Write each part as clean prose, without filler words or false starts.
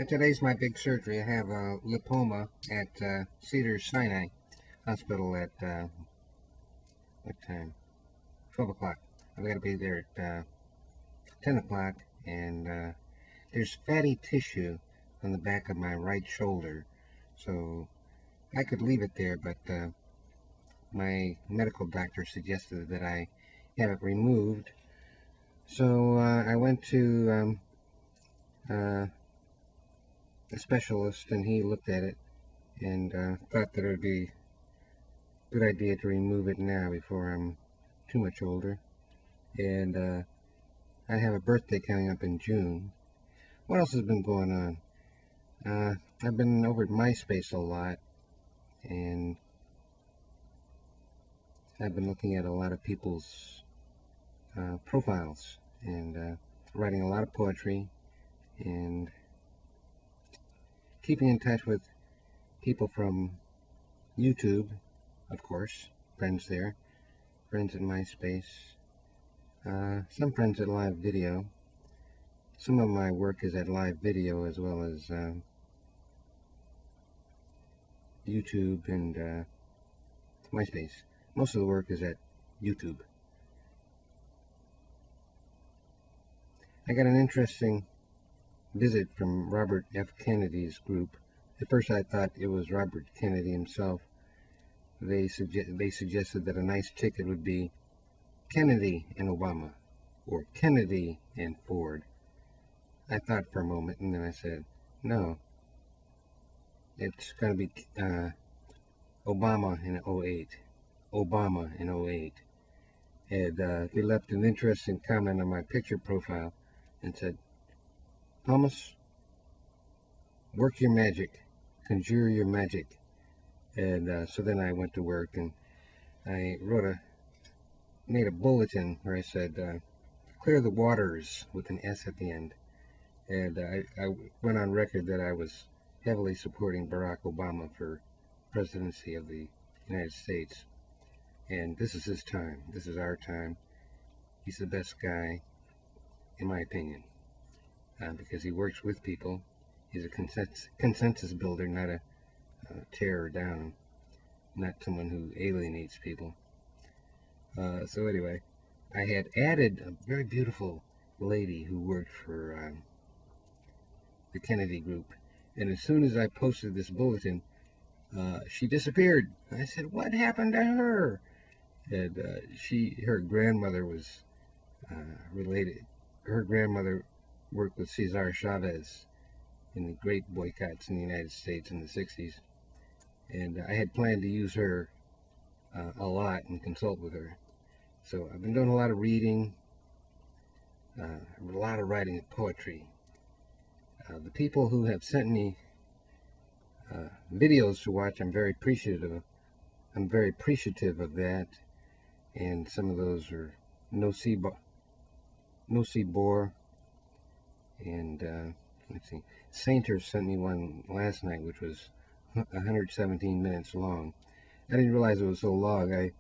Today's my big surgery. I have a lipoma at Cedars-Sinai Hospital at what time? 12 o'clock. I've got to be there at 10 o'clock, and there's fatty tissue on the back of my right shoulder, so I could leave it there, but my medical doctor suggested that I have it removed. So I went to a specialist, and he looked at it and thought that it would be a good idea to remove it now before I'm too much older. And I have a birthday coming up in June. What else has been going on? I've been over at MySpace a lot, and I've been looking at a lot of people's profiles and writing a lot of poetry and keeping in touch with people from YouTube, of course, friends there, friends at MySpace, some friends at live video. Some of my work is at live video as well as YouTube and MySpace. Most of the work is at YouTube. I got an interesting visit from Robert F. Kennedy's group. At first I thought it was Robert Kennedy himself. They suggested that a nice ticket would be Kennedy and Obama, or Kennedy and Ford. I thought for a moment, and then I said, no, it's going to be Obama in '08. Obama in '08. And he left an interesting comment on my picture profile and said, Thomas, work your magic, conjure your magic. And so then I went to work, and I made a bulletin where I said, clear the waters, with an S at the end. And I went on record that I was heavily supporting Barack Obama for presidency of the United States. And this is his time. This is our time. He's the best guy, in my opinion, because he works with people. He's a consensus builder, not a tearer down, not someone who alienates people. So anyway, I had added a very beautiful lady who worked for the Kennedy group, and as soon as I posted this bulletin, she disappeared. I said, what happened to her? And her grandmother was related. Her grandmother worked with Cesar Chavez in the great boycotts in the United States in the 60s. And I had planned to use her a lot and consult with her. So I've been doing a lot of reading, a lot of writing of poetry. The people who have sent me videos to watch, I'm very appreciative. I'm very appreciative of that. And some of those are No C Bore, and let's see, Sainter sent me one last night, which was 117 minutes long. I didn't realize it was so long. I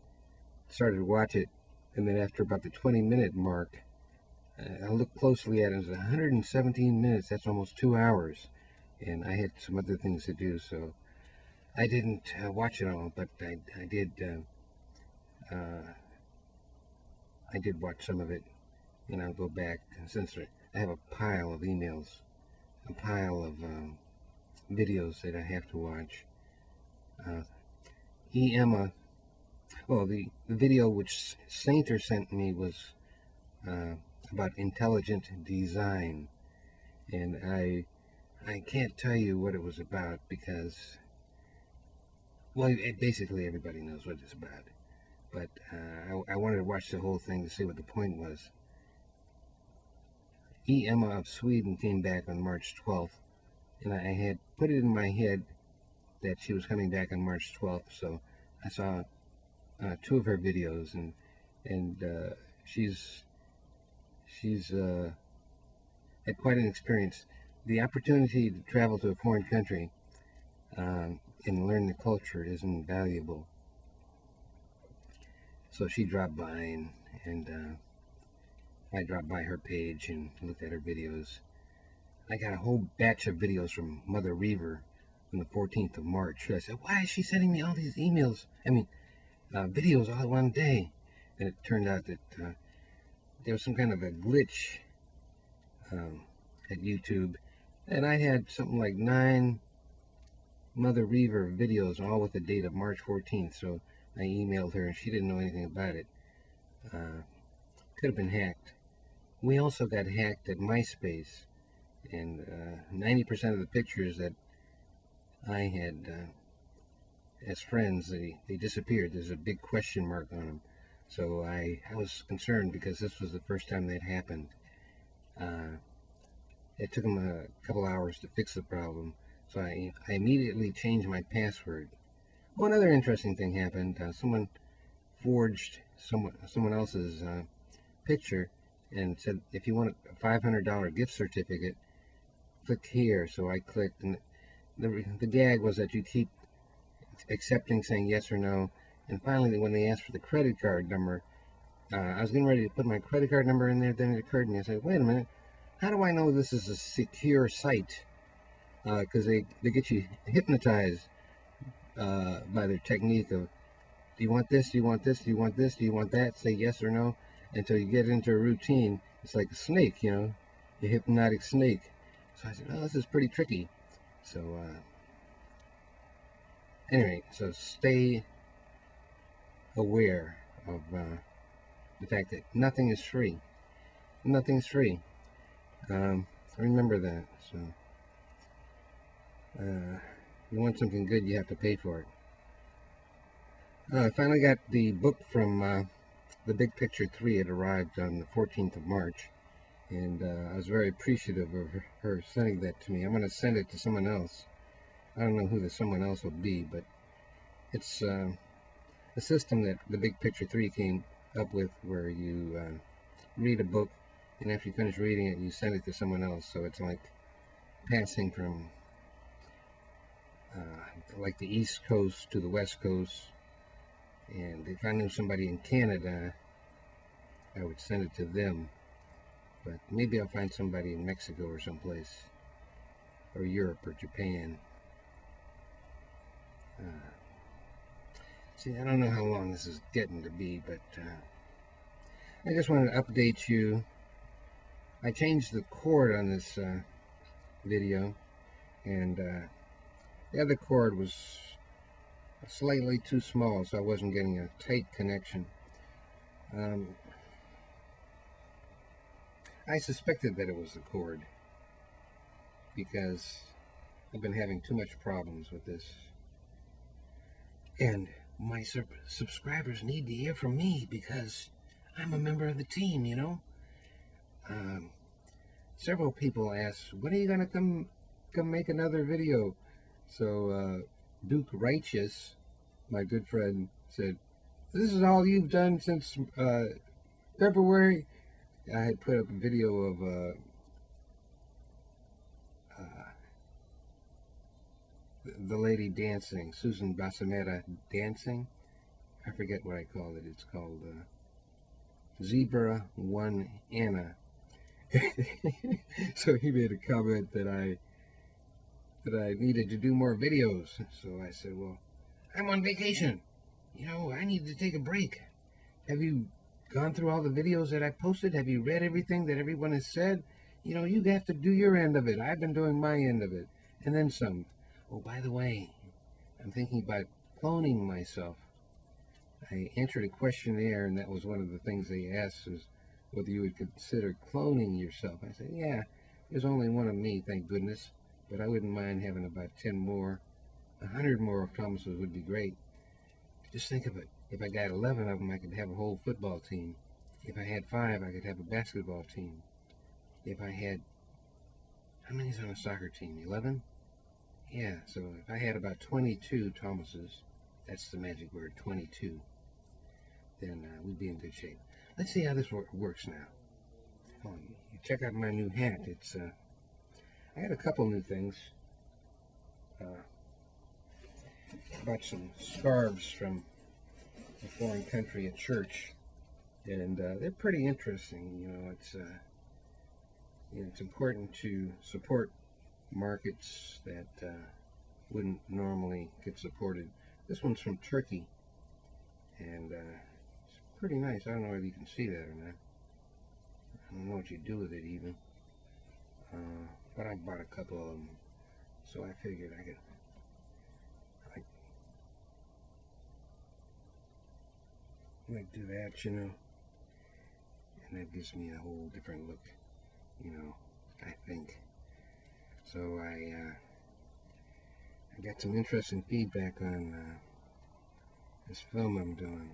started to watch it, and then after about the 20-minute mark, I looked closely at it. It was 117 minutes. That's almost 2 hours, and I had some other things to do, so I didn't watch it all. But I did watch some of it, and I'll go back since I have a pile of emails, a pile of videos that I have to watch. Emma, well, the video which Sainter sent me was about intelligent design, and I can't tell you what it was about because, well, basically everybody knows what it's about. But I wanted to watch the whole thing to see what the point was. Emma of Sweden came back on March 12th, and I had put it in my head that she was coming back on March 12th, so I saw 2 of her videos, and she's had quite an experience. The opportunity to travel to a foreign country and learn the culture is invaluable. So she dropped by, and I dropped by her page and looked at her videos. I got a whole batch of videos from Mother Reaver on the 14th of March. I said, why is she sending me all these emails? Videos all in one day. And it turned out that there was some kind of a glitch um, at YouTube. And I had something like 9 Mother Reaver videos, all with the date of March 14th. So I emailed her, and she didn't know anything about it. Could have been hacked. We also got hacked at MySpace, and 90% of the pictures that I had as friends, they disappeared. There's a big question mark on them. So I was concerned because this was the first time that happened. It took them a couple hours to fix the problem, so I immediately changed my password. One other interesting thing happened. Someone forged someone else's picture and said, if you want a $500 gift certificate, click here. So I clicked, and the gag was that you keep accepting, saying yes or no, and finally when they asked for the credit card number, I was getting ready to put my credit card number in there. Then it occurred to me, I said, wait a minute, how do I know this is a secure site? Because they get you hypnotized by their technique of, do you want this, do you want this, do you want this, do you want that, say yes or no, until you get into a routine. It's like a snake, a hypnotic snake. So I said, oh, this is pretty tricky. So anyway, so stay aware of the fact that nothing is free. Nothing's free. Remember that. So you want something good, you have to pay for it. I finally got the book from The Big Picture 3. It arrived on the 14th of March, and I was very appreciative of her sending that to me. I'm going to send it to someone else. I don't know who the someone else will be, but it's a system that The Big Picture 3 came up with, where you read a book, and after you finish reading it, you send it to someone else. So it's like passing from like the East Coast to the West Coast. And if I knew somebody in Canada, I would send it to them. But maybe I'll find somebody in Mexico or someplace, or Europe or Japan. See, I don't know how long this is getting to be, but I just wanted to update you. I changed the cord on this video, and the other cord was slightly too small, so I wasn't getting a tight connection. I suspected that it was the cord because I've been having too much problems with this, and my subscribers need to hear from me because I'm a member of the team, Several people asked, when are you gonna come make another video? So Duke Righteous, my good friend, said, this is all you've done since February. I had put up a video of the lady dancing, Susan Basamera dancing. I forget what I called it. It's called Zebra One Anna. So he made a comment that I needed to do more videos. So I said, well, I'm on vacation. I need to take a break. Have you gone through all the videos that I posted? Have you read everything that everyone has said? You have to do your end of it. I've been doing my end of it. And then some. Oh, by the way, I'm thinking about cloning myself. I answered a questionnaire, and that was one of the things they asked, is whether you would consider cloning yourself. I said, yeah, there's only one of me, thank goodness, but I wouldn't mind having about 10 more. 100 more of Thomas's would be great. Just think of it. If I got 11 of them, I could have a whole football team. If I had 5, I could have a basketball team. If I had, how many's on a soccer team? 11? Yeah, so if I had about 22 Thomases, that's the magic word, 22, then we'd be in good shape. Let's see how this works now. Oh, you check out my new hat. It's I had a couple new things. Bought some scarves from a foreign country at church, and they're pretty interesting. It's it's important to support markets that wouldn't normally get supported. This one's from Turkey, and it's pretty nice. I don't know whether you can see that or not. I don't know what you do with it even. But I bought a couple of them, so I figured I could like do that, you know, and that gives me a whole different look, you know, I think. So I got some interesting feedback on this film I'm doing,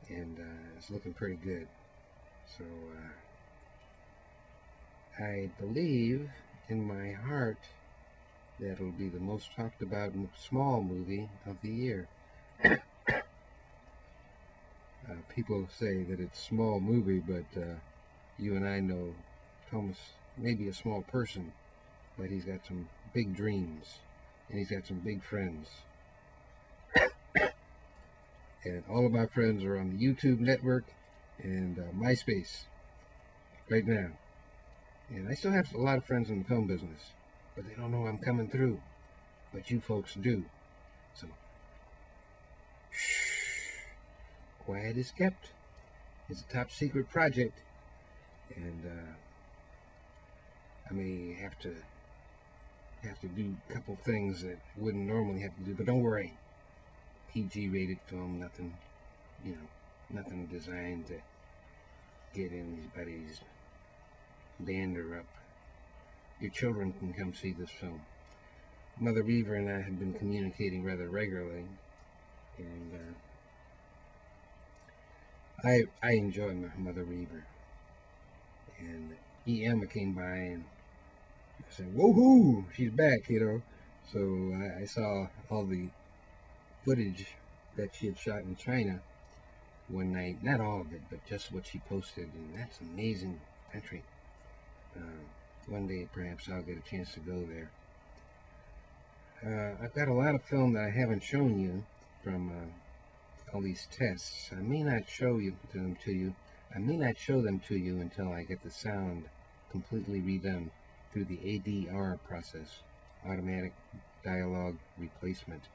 and it's looking pretty good. So I believe in my heart that it'll be the most talked about small movie of the year. People say that it's a small movie, but you and I know Thomas may be a small person, but he's got some big dreams, and he's got some big friends. And all of my friends are on the YouTube network and MySpace right now. And I still have a lot of friends in the film business, but they don't know I'm coming through. But you folks do. So, shh, quiet is kept. It's a top secret project, and I may have to do a couple things that I wouldn't normally have to do. But don't worry, PG rated film, nothing, you know, nothing designed to get anybody's dander up. Your children can come see this film. Mother Reaver and I have been communicating rather regularly, and I enjoy my Mother Reaver. And Emma came by and I said, "Woohoo! She's back!" You know. So I saw all the footage that she had shot in China one night. Not all of it, but just what she posted, and that's an amazing country. One day, perhaps I'll get a chance to go there. I've got a lot of film that I haven't shown you from all these tests. I may not show them to you. I may not show them to you until I get the sound completely redone through the ADR process, automatic dialogue replacement.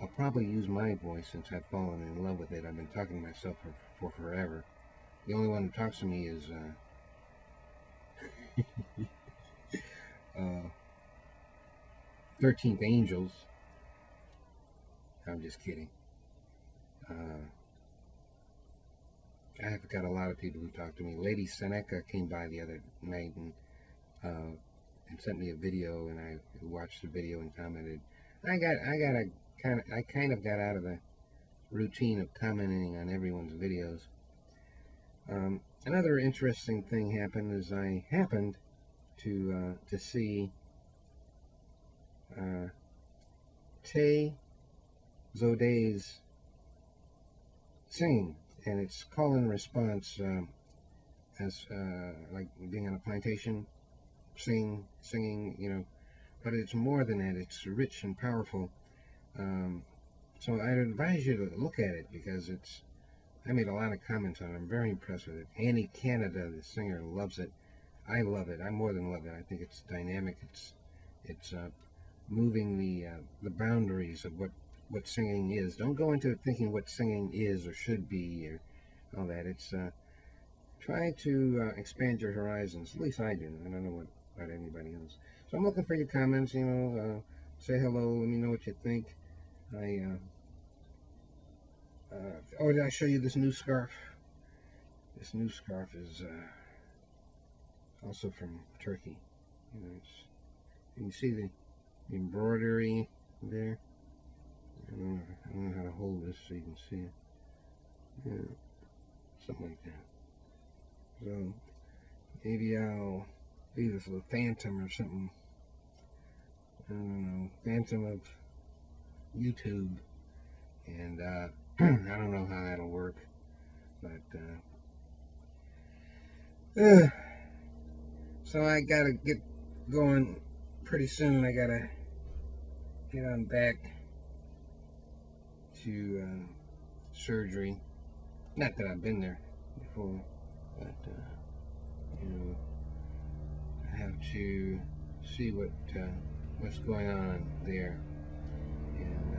I'll probably use my voice since I've fallen in love with it. I've been talking to myself for forever. The only one who talks to me is 13th Angels. I'm just kidding. I've got a lot of people who talk to me. Lady Seneca came by the other night and sent me a video, and I watched the video and commented. I kind of got out of the routine of commenting on everyone's videos. Another interesting thing happened is I happened to see Tay Zoday's singing, and it's call and response as like being on a plantation, singing, you know. But it's more than that. It's rich and powerful. So I'd advise you to look at it because I made a lot of comments on it. I'm very impressed with it. Annie Canada, the singer, loves it. I love it. I more than love it. I think it's dynamic. It's moving the boundaries of what singing is. Don't go into it thinking what singing is or should be or all that. It's try to expand your horizons. At least I do. I don't know about anybody else. So I'm looking for your comments. You know, say hello. Let me know what you think. Oh, did I show you this new scarf? This new scarf is also from Turkey. You know, you can see the embroidery there. I don't know how to hold this so you can see it. Yeah, something like that. So maybe I'll do this with Phantom or something. I don't know, Phantom of YouTube, and I don't know how that'll work, but so I gotta get going pretty soon. I gotta get on back to surgery, Not that I've been there before, but you know, I have to see what's going on there. And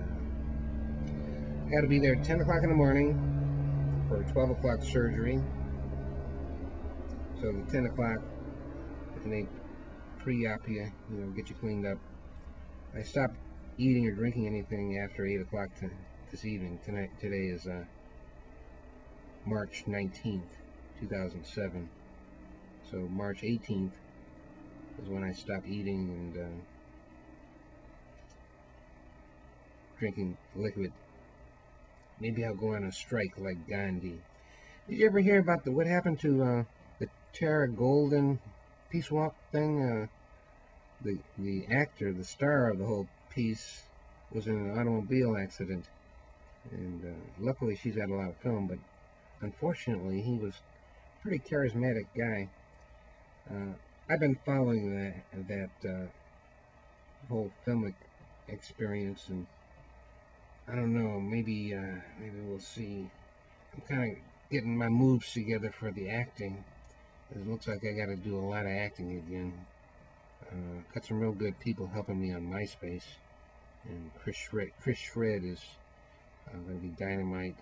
I got to be there at 10 o'clock in the morning for 12 o'clock surgery. So the 10 o'clock, and they pre-op you, get you cleaned up. I stopped eating or drinking anything after 8 o'clock this evening. Today is March 19th, 2007. So March 18th is when I stopped eating and drinking liquid. Maybe I'll go on a strike like Gandhi. Did you ever hear about what happened to the Tara Golden Peace Walk thing? The actor, the star of the whole piece, was in an automobile accident, and luckily she's got a lot of film, but unfortunately he was a pretty charismatic guy. I've been following that whole filmic experience, and I don't know, maybe we'll see. I'm kind of getting my moves together for the acting. It looks like I got to do a lot of acting again. Got some real good people helping me on MySpace, and Chris Shred is going to be dynamite.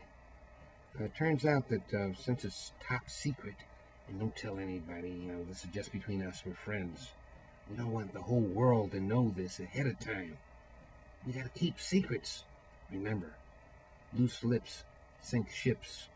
It turns out that since it's top secret, and don't tell anybody, this is just between us, we're friends. We don't want the whole world to know this ahead of time. We got to keep secrets. Remember, loose lips sink ships.